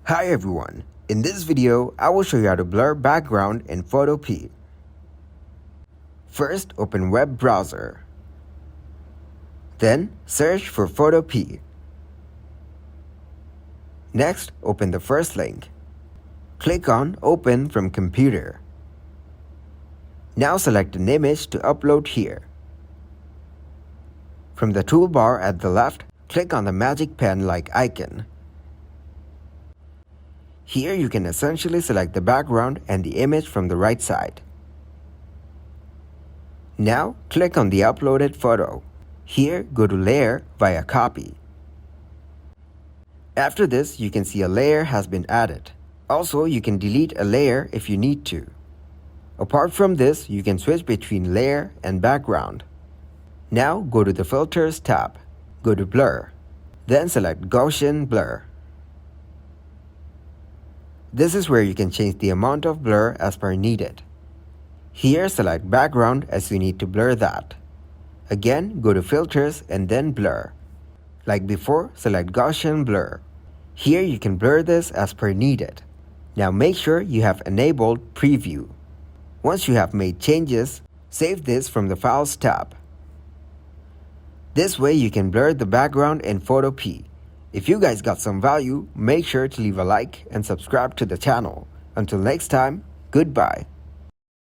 Hi everyone, in this video I will show you how to blur background in Photopea. First, open web browser. Then search for Photopea. Next, open the first link. Click on Open from Computer. Now select an image to upload here. From the toolbar at the left, click on the magic pen-like icon. Here you can essentially select the background and the image from the right side. Now click on the uploaded photo. Here go to Layer via Copy. After this, you can see a layer has been added. Also, you can delete a layer if you need to. Apart from this, you can switch between layer and background. Now go to the Filters tab. Go to Blur. Then select Gaussian Blur. This is where you can change the amount of blur as per needed. Here select background as you need to blur that. Again, go to Filters and then Blur. Like before, select Gaussian Blur. Here you can blur this as per needed. Now make sure you have enabled Preview. Once you have made changes, save this from the Files tab. This way you can blur the background in Photopea. If you guys got some value, make sure to leave a like and subscribe to the channel. Until next time, goodbye.